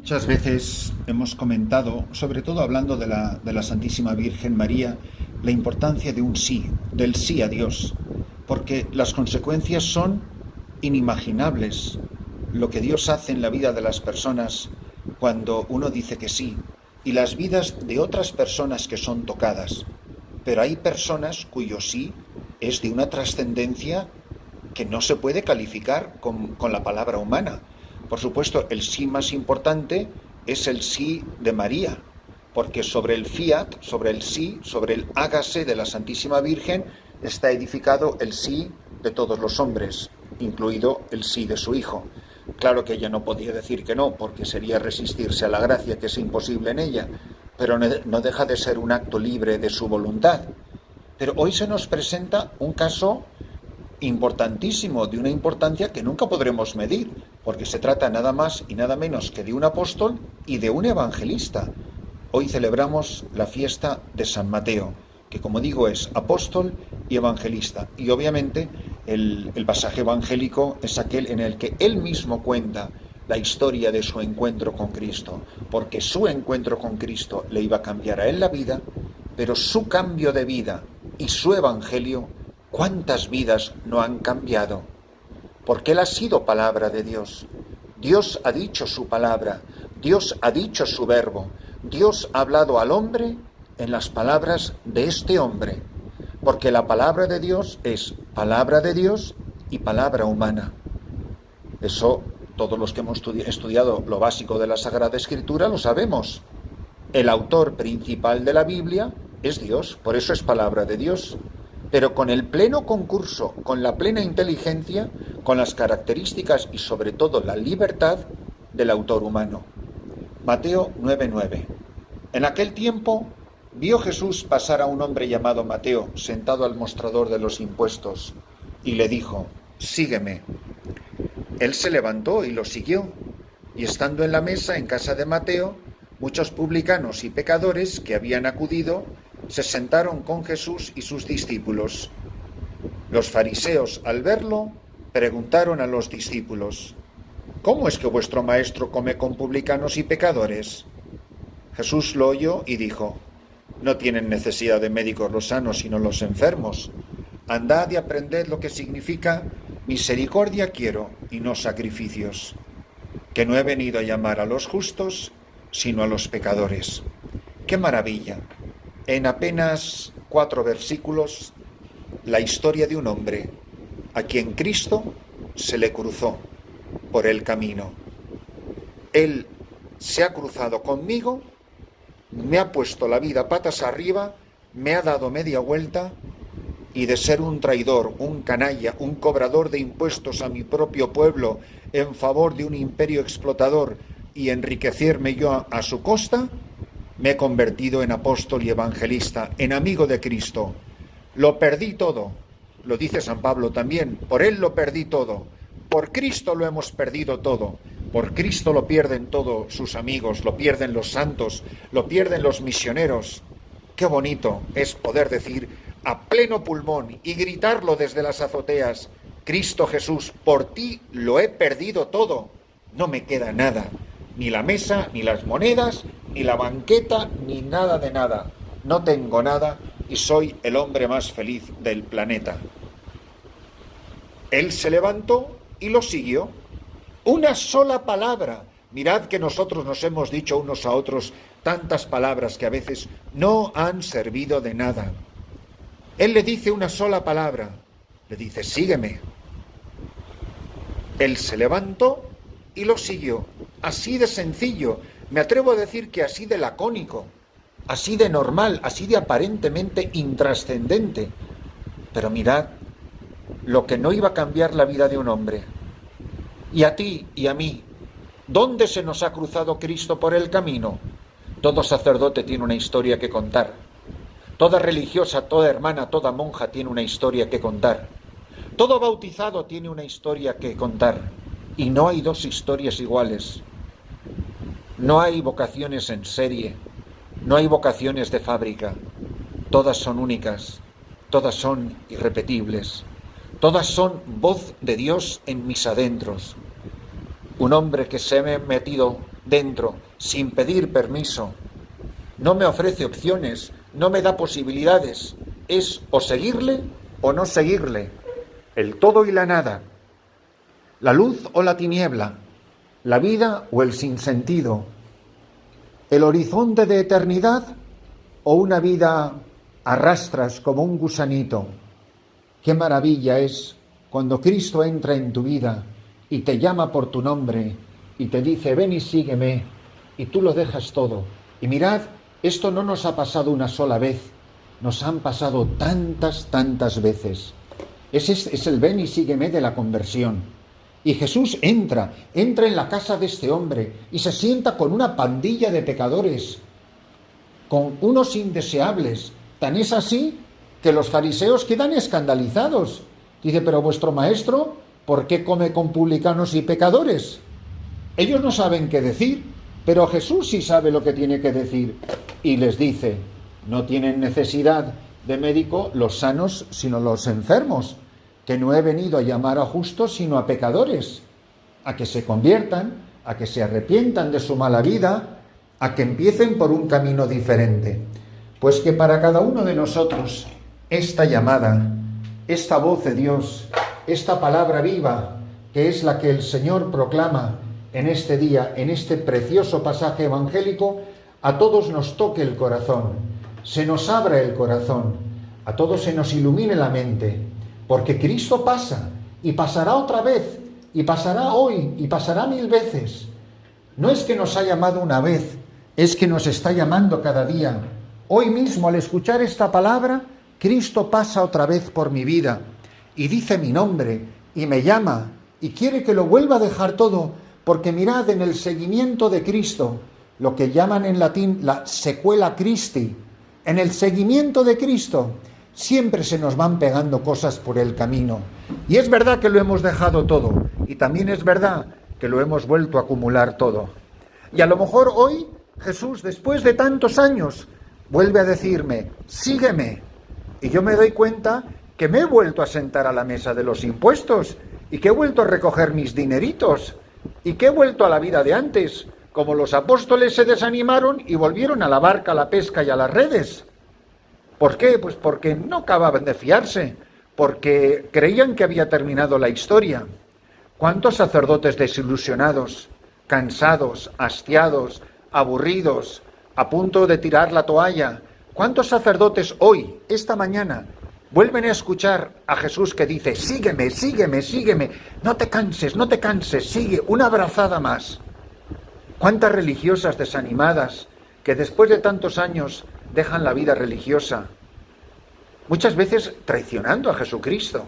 Muchas veces hemos comentado, sobre todo hablando de la Santísima Virgen María, la importancia de un sí, del sí a Dios, porque las consecuencias son inimaginables. Lo que Dios hace en la vida de las personas cuando uno dice que sí, y las vidas de otras personas que son tocadas. Pero hay personas cuyo sí es de una trascendencia que no se puede calificar con la palabra humana. Por supuesto, el sí más importante es el sí de María, porque sobre el fiat, sobre el sí, sobre el hágase de la Santísima Virgen, está edificado el sí de todos los hombres, incluido el sí de su Hijo. Claro que ella no podía decir que no, porque sería resistirse a la gracia, que es imposible en ella, pero no deja de ser un acto libre de su voluntad. Pero hoy se nos presenta un caso importantísimo, de una importancia que nunca podremos medir, porque se trata nada más y nada menos que de un apóstol y de un evangelista. Hoy celebramos la fiesta de San Mateo, que como digo es apóstol y evangelista. Y obviamente el pasaje evangélico es aquel en el que él mismo cuenta la historia de su encuentro con Cristo, porque su encuentro con Cristo le iba a cambiar a él la vida, pero su cambio de vida y su evangelio, ¿cuántas vidas no han cambiado? Porque él ha sido palabra de Dios. Dios ha dicho su palabra, Dios ha dicho su verbo, Dios ha hablado al hombre en las palabras de este hombre, porque la palabra de Dios es palabra de Dios y palabra humana. Eso todos los que hemos estudiado lo básico de la Sagrada Escritura lo sabemos. El autor principal de la Biblia es Dios, por eso es palabra de Dios, pero con el pleno concurso, con la plena inteligencia, con las características y sobre todo la libertad del autor humano. Mateo 9:9. En aquel tiempo vio Jesús pasar a un hombre llamado Mateo, sentado al mostrador de los impuestos, y le dijo: «Sígueme». Él se levantó y lo siguió, y estando en la mesa en casa de Mateo, muchos publicanos y pecadores que habían acudido se sentaron con Jesús y sus discípulos. Los fariseos, al verlo, preguntaron a los discípulos: «¿Cómo es que vuestro maestro come con publicanos y pecadores?». Jesús lo oyó y dijo: «No tienen necesidad de médicos los sanos, sino los enfermos. Andad y aprended lo que significa misericordia quiero y no sacrificios, que no he venido a llamar a los justos, sino a los pecadores». ¡Qué maravilla! En apenas 4 versículos, la historia de un hombre a quien Cristo se le cruzó por el camino. Él se ha cruzado conmigo, me ha puesto la vida patas arriba, me ha dado media vuelta, y de ser un traidor, un canalla, un cobrador de impuestos a mi propio pueblo en favor de un imperio explotador y enriquecerme yo a su costa, me he convertido en apóstol y evangelista, en amigo de Cristo. Lo perdí todo, lo dice San Pablo también, por él lo perdí todo, por Cristo lo hemos perdido todo, por Cristo lo pierden todos sus amigos, lo pierden los santos, lo pierden los misioneros. Qué bonito es poder decir a pleno pulmón y gritarlo desde las azoteas: «Cristo Jesús, por ti lo he perdido todo, no me queda nada, ni la mesa, ni las monedas, ni la banqueta, ni nada de nada. No tengo nada y soy el hombre más feliz del planeta». Él se levantó y lo siguió. Una sola palabra. Mirad que nosotros nos hemos dicho unos a otros tantas palabras que a veces no han servido de nada. Él le dice una sola palabra, le dice: «Sígueme». Él se levantó y lo siguió, así de sencillo, me atrevo a decir que así de lacónico, así de normal, así de aparentemente intrascendente. Pero mirad lo que no iba a cambiar la vida de un hombre. Y a ti y a mí, ¿dónde se nos ha cruzado Cristo por el camino? Todo sacerdote tiene una historia que contar. Toda religiosa, toda hermana, toda monja tiene una historia que contar. Todo bautizado tiene una historia que contar. Y no hay dos historias iguales. No hay vocaciones en serie. No hay vocaciones de fábrica. Todas son únicas. Todas son irrepetibles. Todas son voz de Dios en mis adentros. Un hombre que se ha metido dentro, sin pedir permiso. No me ofrece opciones, no me da posibilidades. Es o seguirle o no seguirle, el todo y la nada, la luz o la tiniebla, la vida o el sinsentido, el horizonte de eternidad o una vida a rastras como un gusanito. Qué maravilla es cuando Cristo entra en tu vida y te llama por tu nombre y te dice, ven y sígueme, y tú lo dejas todo. Y mirad, esto no nos ha pasado una sola vez, nos han pasado tantas veces. Ese es el ven y sígueme de la conversión. Y Jesús entra en la casa de este hombre y se sienta con una pandilla de pecadores, con unos indeseables. Tan es así que los fariseos quedan escandalizados. Dice, pero vuestro maestro, ¿por qué come con publicanos y pecadores? Ellos no saben qué decir, pero Jesús sí sabe lo que tiene que decir. Y les dice, no tienen necesidad de médico los sanos, sino los enfermos, que no he venido a llamar a justos, sino a pecadores, a que se conviertan, a que se arrepientan de su mala vida, a que empiecen por un camino diferente. Pues que para cada uno de nosotros esta llamada, esta voz de Dios, esta palabra viva, que es la que el Señor proclama en este día, en este precioso pasaje evangélico, a todos nos toque el corazón, se nos abra el corazón, a todos se nos ilumine la mente, porque Cristo pasa y pasará otra vez, y pasará hoy, y pasará 1000 veces. No es que nos ha llamado una vez, es que nos está llamando cada día. Hoy mismo, al escuchar esta palabra, Cristo pasa otra vez por mi vida y dice mi nombre y me llama y quiere que lo vuelva a dejar todo, porque mirad, en el seguimiento de Cristo, lo que llaman en latín la sequela Christi, en el seguimiento de Cristo siempre se nos van pegando cosas por el camino. Y es verdad que lo hemos dejado todo, y también es verdad que lo hemos vuelto a acumular todo. Y a lo mejor hoy Jesús, después de tantos años, vuelve a decirme, sígueme. Y yo me doy cuenta que me he vuelto a sentar a la mesa de los impuestos, y que he vuelto a recoger mis dineritos, y que he vuelto a la vida de antes, como los apóstoles se desanimaron y volvieron a la barca, a la pesca y a las redes. ¿Por qué? Pues porque no acababan de fiarse, porque creían que había terminado la historia. ¿Cuántos sacerdotes desilusionados, cansados, hastiados, aburridos, a punto de tirar la toalla? ¿Cuántos sacerdotes hoy, esta mañana, vuelven a escuchar a Jesús que dice, sígueme, sígueme, sígueme, no te canses, sigue, una brazada más? ¿Cuántas religiosas desanimadas que después de tantos años dejan la vida religiosa, muchas veces traicionando a Jesucristo?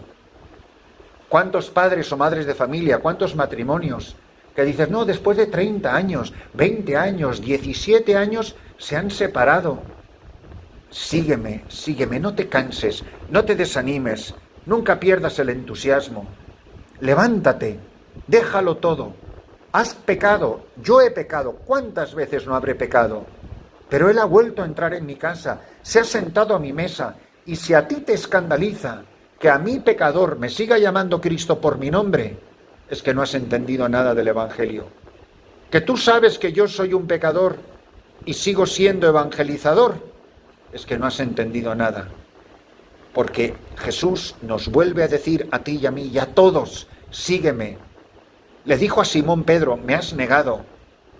¿Cuántos padres o madres de familia, cuántos matrimonios que dices, no, después de 30 años, 20 años, 17 años, se han separado? Sígueme, sígueme, no te canses, no te desanimes, nunca pierdas el entusiasmo. Levántate, déjalo todo. Has pecado, yo he pecado, ¿cuántas veces no habré pecado? Pero Él ha vuelto a entrar en mi casa, se ha sentado a mi mesa, y si a ti te escandaliza que a mí, pecador, me siga llamando Cristo por mi nombre, es que no has entendido nada del Evangelio. Que tú sabes que yo soy un pecador y sigo siendo evangelizador, es que no has entendido nada. Porque Jesús nos vuelve a decir a ti y a mí y a todos, sígueme. Le dijo a Simón Pedro, me has negado,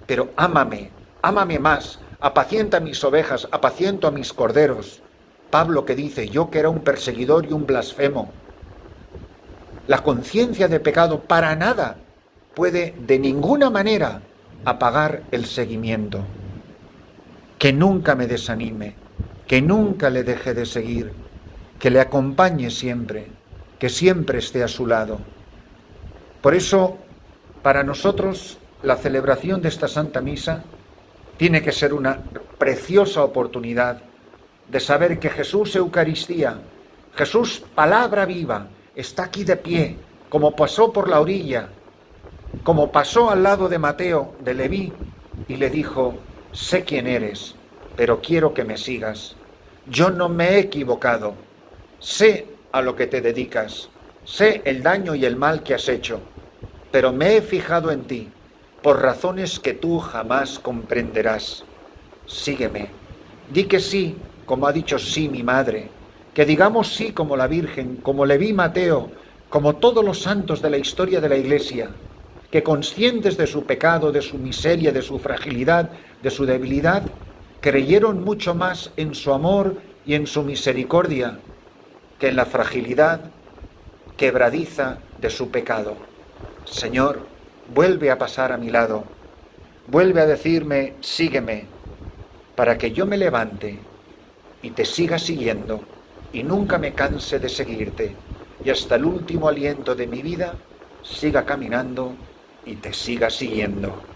pero ámame, ámame más, apacienta mis ovejas, apaciento a mis corderos. Pablo que dice, yo que era un perseguidor y un blasfemo. La conciencia de pecado para nada puede de ninguna manera apagar el seguimiento. Que nunca me desanime, que nunca le deje de seguir, que le acompañe siempre, que siempre esté a su lado. Por eso, para nosotros, la celebración de esta Santa Misa tiene que ser una preciosa oportunidad de saber que Jesús Eucaristía, Jesús palabra viva, está aquí de pie, como pasó por la orilla, como pasó al lado de Mateo, de Leví, y le dijo, sé quién eres, pero quiero que me sigas. Yo no me he equivocado, sé a lo que te dedicas, sé el daño y el mal que has hecho, pero me he fijado en ti por razones que tú jamás comprenderás. Sígueme. Di que sí, como ha dicho sí mi madre, que digamos sí como la Virgen, como Leví Mateo, como todos los santos de la historia de la Iglesia, que conscientes de su pecado, de su miseria, de su fragilidad, de su debilidad, creyeron mucho más en su amor y en su misericordia que en la fragilidad quebradiza de su pecado. Señor, vuelve a pasar a mi lado, vuelve a decirme, sígueme, para que yo me levante y te siga siguiendo y nunca me canse de seguirte y hasta el último aliento de mi vida siga caminando y te siga siguiendo.